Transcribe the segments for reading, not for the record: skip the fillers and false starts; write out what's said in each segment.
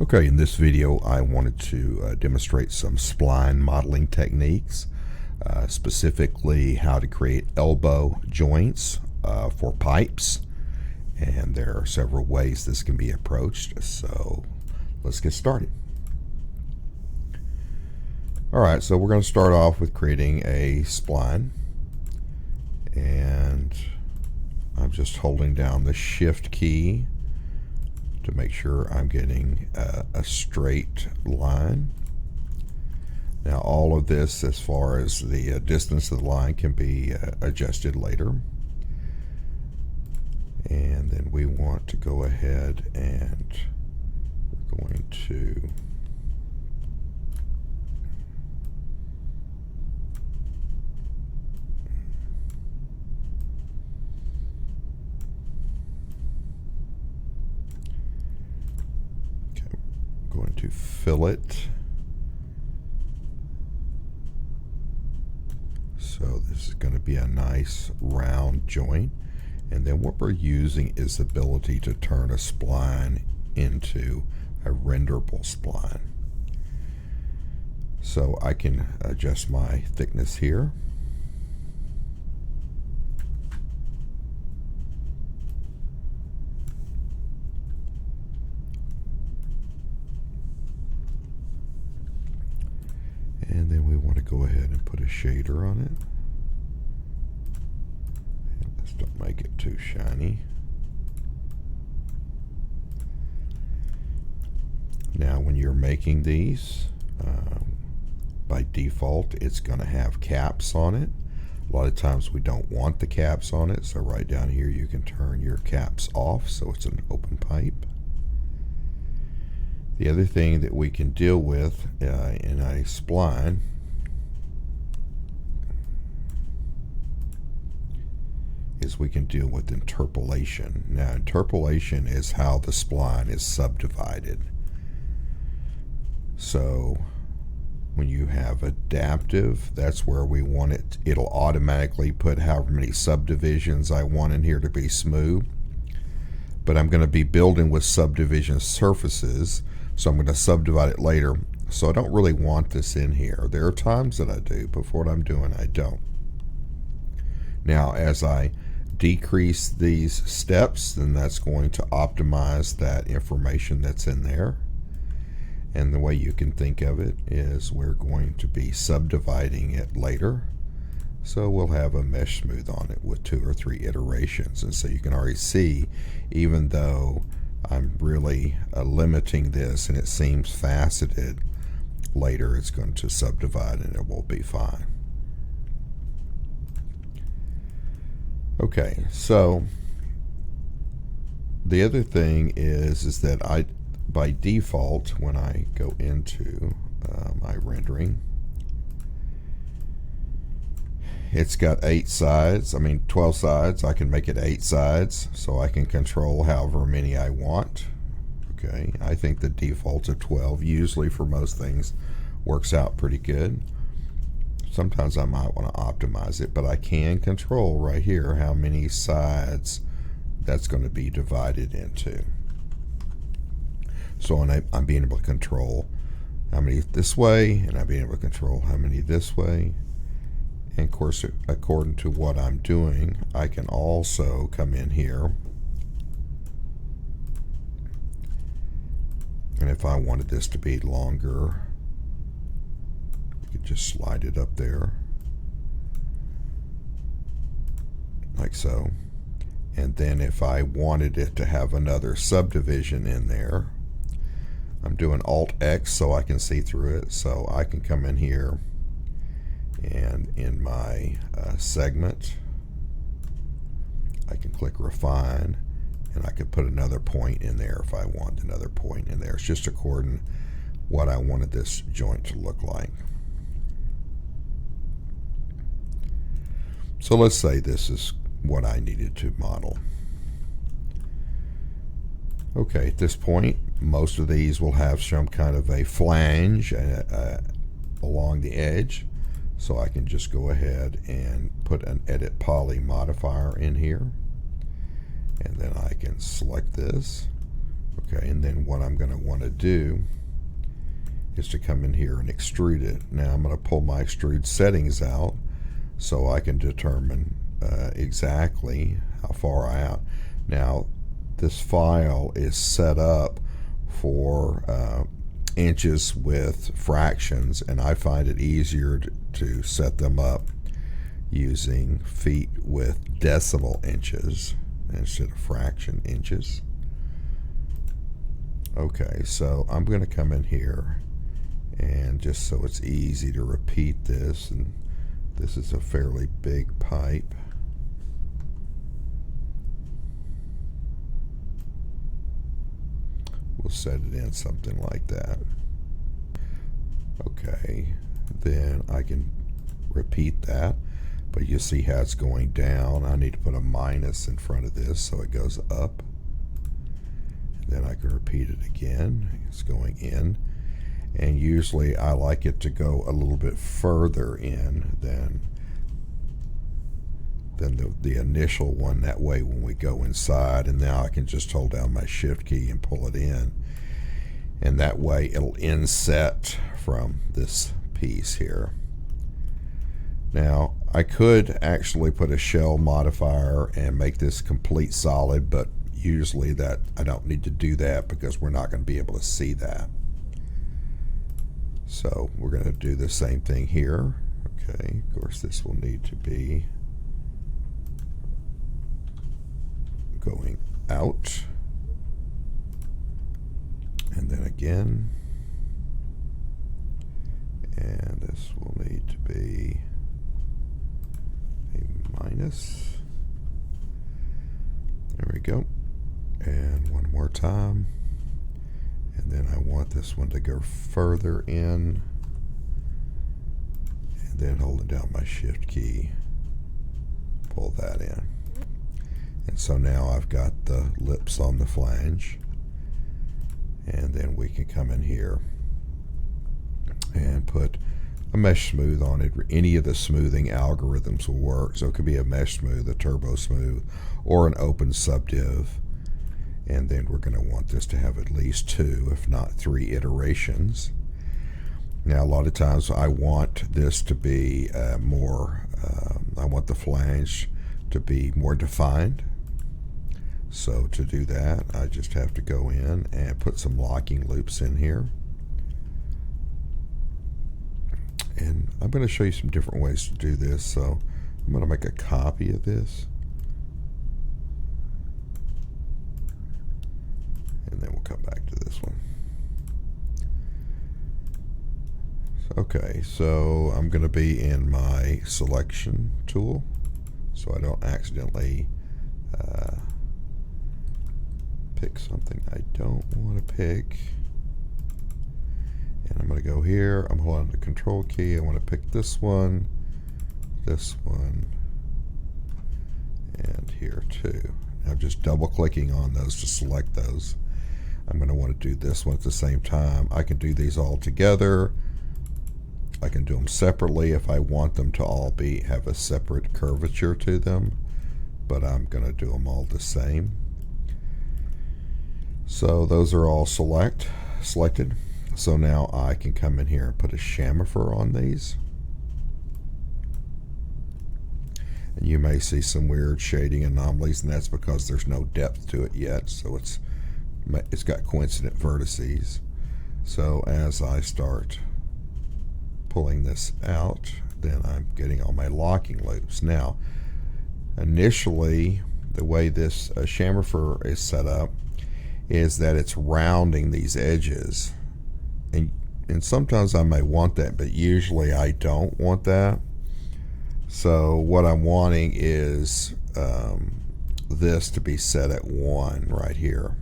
Okay, in this video I wanted to demonstrate some spline modeling techniques, specifically how to create elbow joints for pipes, and there are several ways this can be approached, so let's get started. Alright, so we're going to start off with creating a spline, and I'm just holding down the shift key to make sure I'm getting a straight line. Now all of this, as far as the distance of the line, can be adjusted later. And then we want to go ahead and we're going to fillet. So this is going to be a nice round joint, and then what we're using is the ability to turn a spline into a renderable spline. So I can adjust my thickness here. And then we want to go ahead and put a shader on it. And let's don't make it too shiny. Now when you're making these, by default it's going to have caps on it. A lot of times we don't want the caps on it, so right down here you can turn your caps off so it's an open pipe. The other thing that we can deal with in a spline is we can deal with interpolation. Now interpolation is how the spline is subdivided. So when you have adaptive, that's where we want it. It'll automatically put however many subdivisions I want in here to be smooth. But I'm going to be building with subdivision surfaces, so I'm going to subdivide it later. So I don't really want this in here. There are times that I do, but for what I'm doing, I don't. Now, as I decrease these steps, then that's going to optimize that information that's in there. And the way you can think of it is we're going to be subdividing it later. So we'll have a Meshsmooth on it with 2 or 3 iterations. And so you can already see, even though I'm really limiting this and it seems faceted, later it's going to subdivide and it will be fine. Okay, so the other thing is that by default, when I go into my rendering, it's got 8 sides, 12 sides. I can make it 8 sides, so I can control however many I want. Okay, I think the default of 12 usually for most things works out pretty good. Sometimes I might want to optimize it, but I can control right here how many sides that's going to be divided into. So I'm being able to control how many this way, and I'm being able to control how many this way. And of course, according to what I'm doing, I can also come in here, and if I wanted this to be longer, we could just slide it up there, like so. And then if I wanted it to have another subdivision in there, I'm doing Alt-X so I can see through it. So I can come in here, and in my segment, I can click refine, and I could put another point in there if I want another point in there. It's just according what I wanted this joint to look like. So let's say this is what I needed to model. Okay, at this point, most of these will have some kind of a flange along the edge. So I can just go ahead and put an edit poly modifier in here, and then I can select this, Okay, and then what I'm going to want to do is to come in here and extrude it. Now I'm going to pull my extrude settings out so I can determine exactly how far out. Now this file is set up for inches with fractions, and I find it easier to set them up using feet with decimal inches instead of fraction inches. Okay, so I'm going to come in here, and just so it's easy to repeat this, and this is a fairly big pipe. We'll set it in something like that. Okay, then I can repeat that, but you see how it's going down. I need to put a minus in front of this so it goes up. Then I can repeat it again. It's going in, and usually I like it to go a little bit further in than the initial one. That way when we go inside, and now I can just hold down my shift key and pull it in, and that way it'll inset from this piece here. Now I could actually put a shell modifier and make this complete solid, but usually that I don't need to do that because we're not going to be able to see that. So we're going to do the same thing here. Okay, of course this will need to be going out, and then again, and this will need to be a minus. There we go. And one more time, and then I want this one to go further in, and then holding down my shift key, pull that in. And so now I've got the lips on the flange, and then we can come in here and put a Meshsmooth on it. Any of the smoothing algorithms will work, so it could be a Meshsmooth, a Tubosmooth, or an OpenSubDiv. And then we're going to want this to have at least 2, if not 3 iterations. Now a lot of times I want this to be more, I want the flange to be more defined. So to do that, I just have to go in and put some locking loops in here. And I'm going to show you some different ways to do this. So I'm going to make a copy of this, and then we'll come back to this one. Okay, so I'm going to be in my selection tool so I don't accidentally pick something I don't want to pick. And I'm going to go here, I'm holding the control key, I want to pick this one, and here too. I'm just double clicking on those to select those. I'm going to want to do this one at the same time. I can do these all together. I can do them separately if I want them to all have a separate curvature to them, but I'm going to do them all the same. So those are all selected. So now I can come in here and put a chamfer on these. And you may see some weird shading anomalies, and that's because there's no depth to it yet, so it's got coincident vertices. So as I start pulling this out, then I'm getting all my locking loops. Now, initially, the way this chamfer is set up is that it's rounding these edges. And sometimes I may want that, but usually I don't want that. So what I'm wanting is this to be set at 1 right here.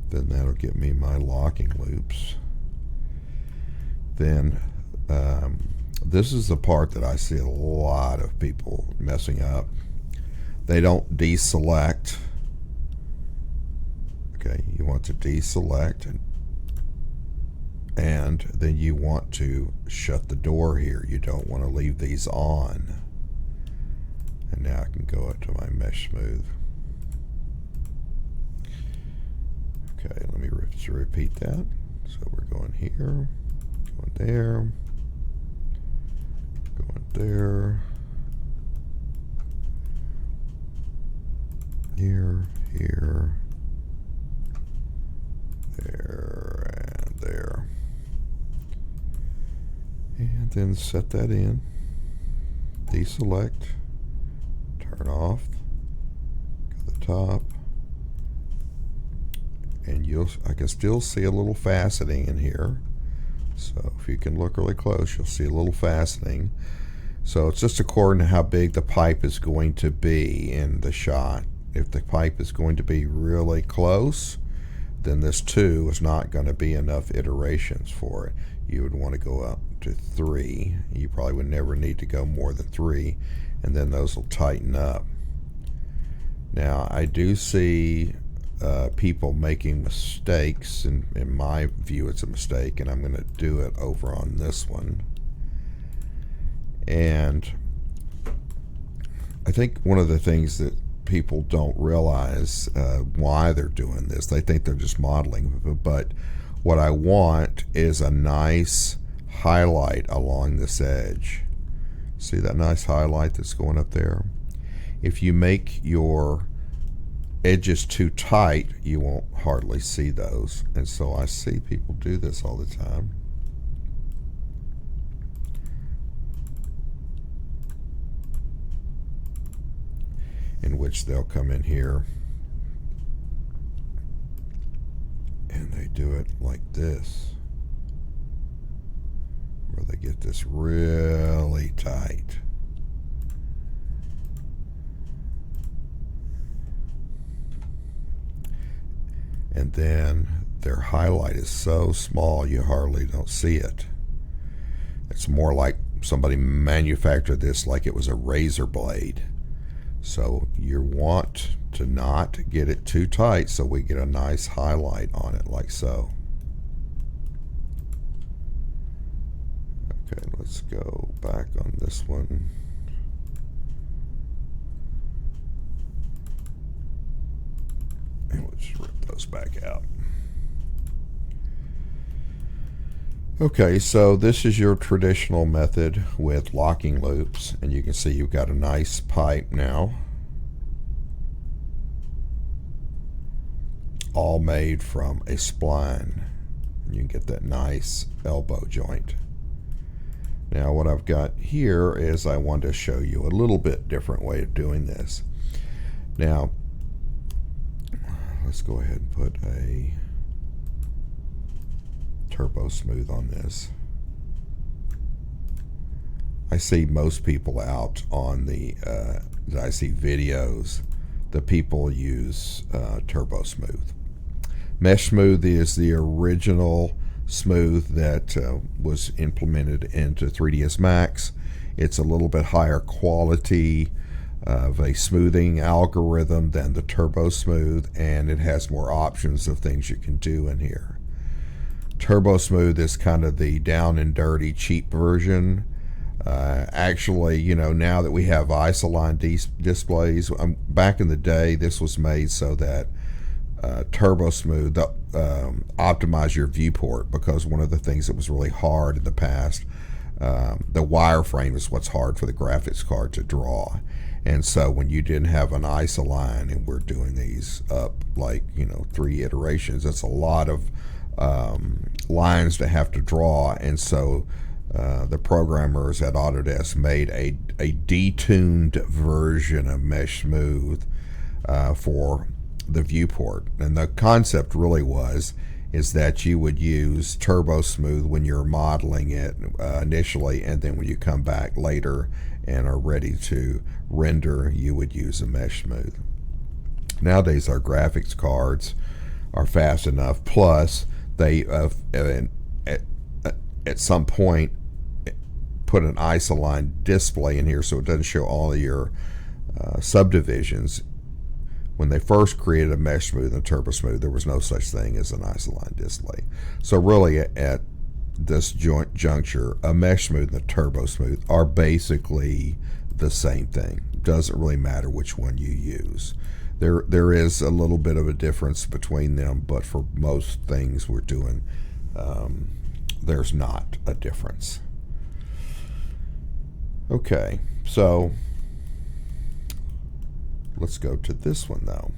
Then that'll get me my locking loops. Then this is the part that I see a lot of people messing up. They don't deselect. Okay, you want to deselect, And then you want to shut the door here. You don't want to leave these on. And now I can go up to my Meshsmooth. Okay, let me just repeat that. So we're going here, going there, going there, here, here, there, and there. And then set that in, deselect, turn off, go to the top, and I can still see a little faceting in here. So if you can look really close, you'll see a little faceting. So it's just according to how big the pipe is going to be in the shot. If the pipe is going to be really close, then this 2 is not going to be enough iterations for it. You would want to go up to 3. You probably would never need to go more than 3, and then those will tighten up. Now I do see people making mistakes, and in my view it's a mistake, and I'm going to do it over on this one. And I think one of the things that people don't realize why they're doing this, they think they're just modeling, but what I want is a nice highlight along this edge. See that nice highlight that's going up there? If you make your edges too tight, you won't hardly see those. And so I see people do this all the time. In which they'll come in here and they do it like this, where they get this really tight. And then their highlight is so small you hardly don't see it. It's more like somebody manufactured this like it was a razor blade. So you want to not get it too tight so we get a nice highlight on it like so. Okay, let's go back on this one. And let's rip those back out. Okay, so this is your traditional method with locking loops, and you can see you've got a nice pipe now, all made from a spline. You can get that nice elbow joint. Now what I've got here is I want to show you a little bit different way of doing this. Now let's go ahead and put a Tubosmooth on this. I see most people out on the I see videos, the people use Tubosmooth. Meshsmooth is the original smooth that was implemented into 3ds Max. It's a little bit higher quality of a smoothing algorithm than the Tubosmooth, and it has more options of things you can do in here. Tubosmooth is kind of the down and dirty cheap version. Actually, you know, now that we have isoline displays, back in the day this was made so that Tubosmooth optimize your viewport, because one of the things that was really hard in the past, the wireframe is what's hard for the graphics card to draw. And so when you didn't have an isoline, and we're doing these up like, you know, 3 iterations, that's a lot of lines to have to draw. And so the programmers at Autodesk made a detuned version of Meshsmooth for the viewport. And the concept really is that you would use Tubosmooth when you're modeling it initially, and then when you come back later and are ready to render, you would use a Meshsmooth. Nowadays our graphics cards are fast enough, plus they at some point put an isoline display in here so it doesn't show all of your subdivisions. When they first created a Meshsmooth and Tubosmooth, there was no such thing as an isoline display. So really at this juncture, a Meshsmooth and a Tubosmooth are basically the same thing. Doesn't really matter which one you use. There is a little bit of a difference between them, but for most things we're doing, there's not a difference. Okay, so let's go to this one though.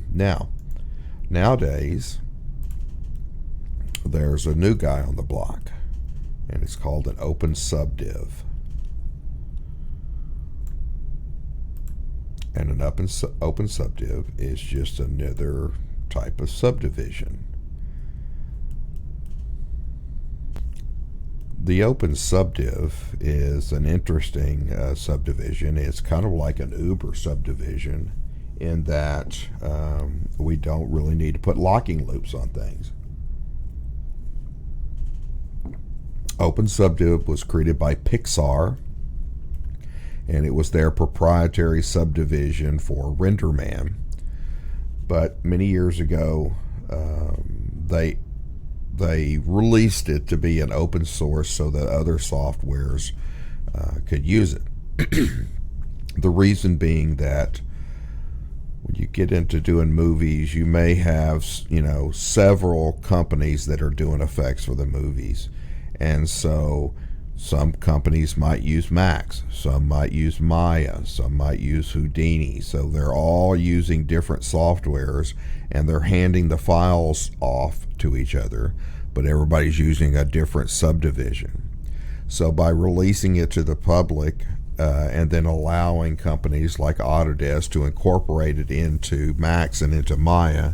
Nowadays, there's a new guy on the block, and it's called an OpenSubDiv. And an OpenSubDiv is just another type of subdivision. The OpenSubDiv is an interesting subdivision. It's kind of like an Uber subdivision in that we don't really need to put locking loops on things. OpenSubDiv was created by Pixar, and it was their proprietary subdivision for RenderMan. But many years ago, they released it to be an open source so that other softwares could use it. The reason being that when you get into doing movies, you may have, several companies that are doing effects for the movies. And so some companies might use Max, some might use Maya, some might use Houdini. So they're all using different softwares, and they're handing the files off to each other, but everybody's using a different subdivision. So by releasing it to the public and then allowing companies like Autodesk to incorporate it into Max and into Maya,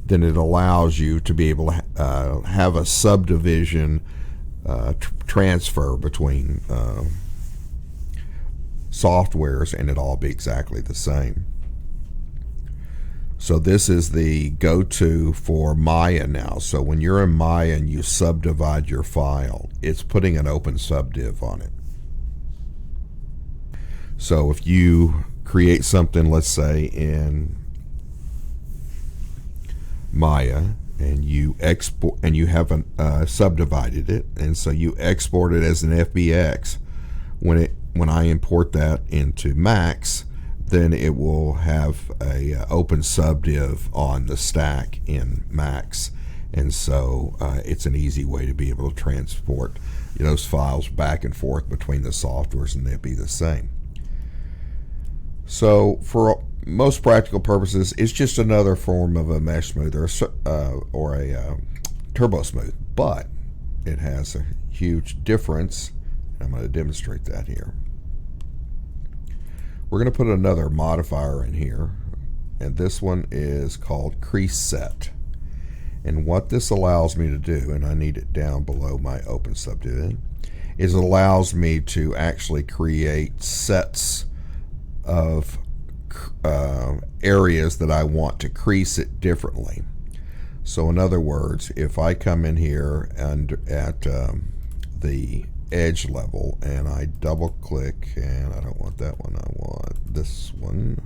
then it allows you to be able to have a subdivision transfer between softwares, and it all be exactly the same. So this is the go-to for Maya now. So when you're in Maya and you subdivide your file, it's putting an OpenSubDiv on it. So if you create something, let's say in Maya, and you export, and you haven't subdivided it, and so you export it as an FBX. When I import that into Max, then it will have a OpenSubDiv on the stack in Max, and so it's an easy way to be able to transport those files back and forth between the softwares, and they'd be the same. So for most practical purposes, it's just another form of a Meshsmooth or a Tubosmooth, but it has a huge difference. I'm going to demonstrate that here. We're going to put another modifier in here, and this one is called Crease Set. And what this allows me to do, and I need it down below my OpenSubDiv, is it allows me to actually create sets of areas that I want to crease it differently. So in other words, if I come in here and at the edge level and I double click, and I don't want that one, I want this one.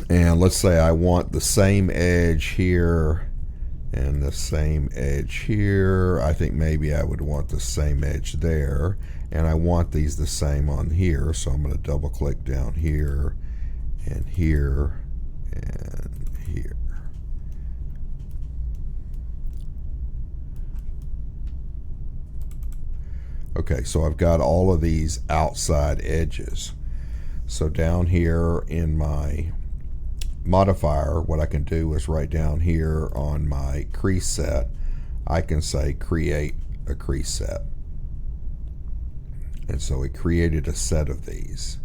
And let's say I want the same edge here and the same edge here. I think maybe I would want the same edge there, and I want these the same on here, so I'm going to double click down here and here and here. Okay, so I've got all of these outside edges. So down here in my modifier, what I can do is right down here on my crease set, I can say create a crease set. And so it created a set of these.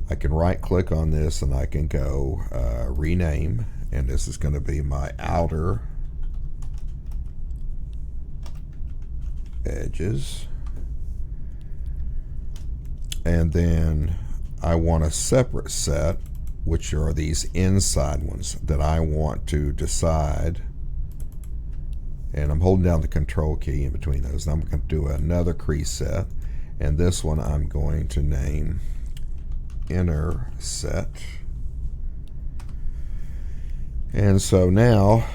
I can right click on this and I can go rename, and this is going to be my outer edges. And then I want a separate set, which are these inside ones that I want to decide. And I'm holding down the control key in between those. And I'm going to do another crease set, and this one I'm going to name inner set. And so now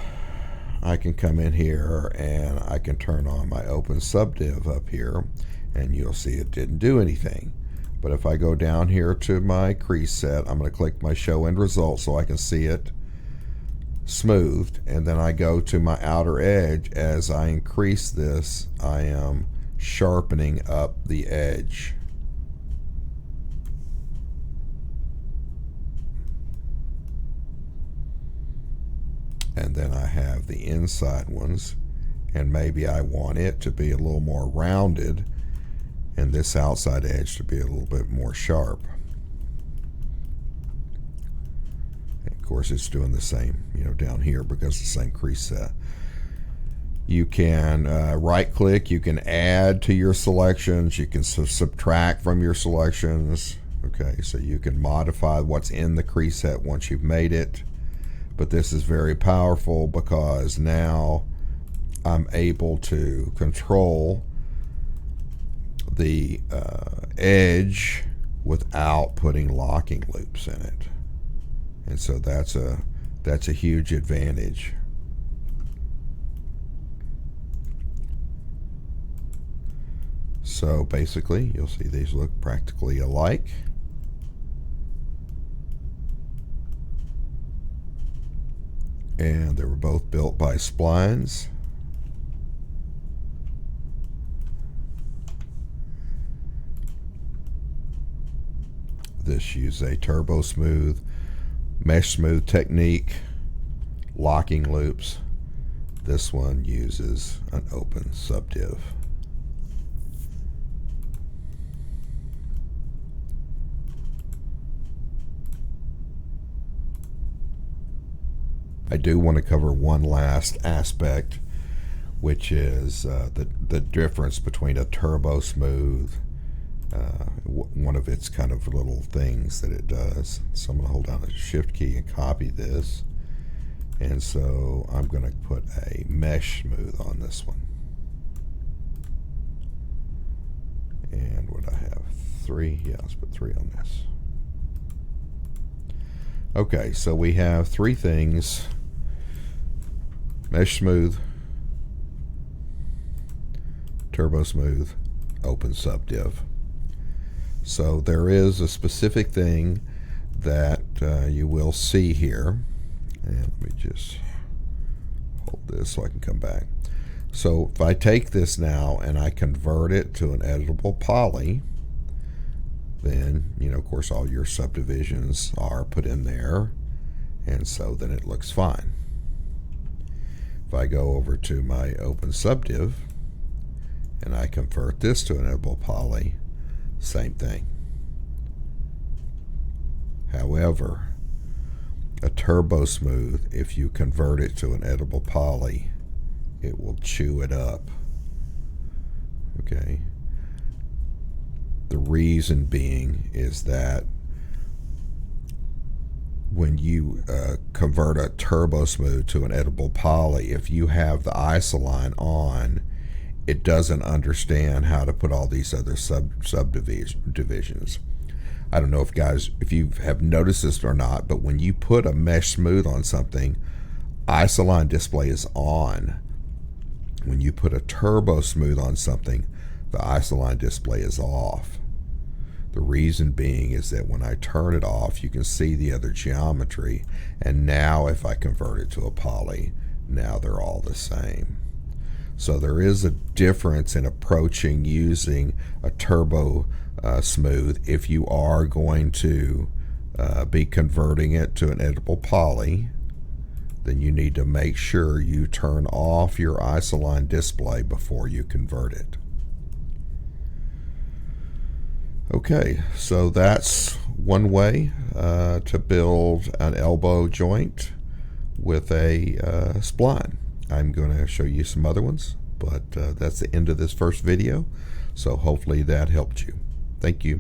I can come in here and I can turn on my OpenSubDiv up here, and you'll see it didn't do anything. But if I go down here to my Crease Set, I'm going to click my Show End Result so I can see it smoothed, and then I go to my outer edge. As I increase this, I am sharpening up the edge. And then I have the inside ones, and maybe I want it to be a little more rounded and this outside edge to be a little bit more sharp. And of course it's doing the same, down here because it's the same crease set. You can right click, you can add to your selections, you can subtract from your selections. Okay, so you can modify what's in the crease set once you've made it. But this is very powerful because now I'm able to control the edge without putting locking loops in it. And so that's a huge advantage. So basically, you'll see these look practically alike. And they were both built by Splines. This uses a Tubosmooth, Meshsmooth technique, locking loops. This one uses an OpenSubDiv. I do want to cover one last aspect, which is the difference between a Tubosmooth, one of its kind of little things that it does. So I'm going to hold down the Shift key and copy this. And so I'm going to put a Meshsmooth on this one. And what I have? 3? Yeah, let's put 3 on this. Okay, so we have 3 things: Meshsmooth, Tubosmooth, OpenSubDiv. So there is a specific thing that you will see here. And let me just hold this so I can come back. So if I take this now and I convert it to an editable poly, then, of course, all your subdivisions are put in there, and so then it looks fine. If I go over to my OpenSubDiv and I convert this to an editable poly, same thing. However, a Tubosmooth, if you convert it to an editable poly, it will chew it up. Okay. The reason being is that when you convert a Tubosmooth to an editable poly, if you have the isoline on, it doesn't understand how to put all these other subdivisions. I don't know if you have noticed this or not, but when you put a Meshsmooth on something, isoline display is on. When you put a Tubosmooth on something, the isoline display is off. The reason being is that when I turn it off, you can see the other geometry, and now if I convert it to a poly, now they're all the same. So there is a difference in approaching using a Tubosmooth if you are going to be converting it to an editable poly. Then you need to make sure you turn off your isoline display before you convert it. Okay, so that's one way to build an elbow joint with a spline. I'm going to show you some other ones, but that's the end of this first video, so hopefully that helped you. Thank you.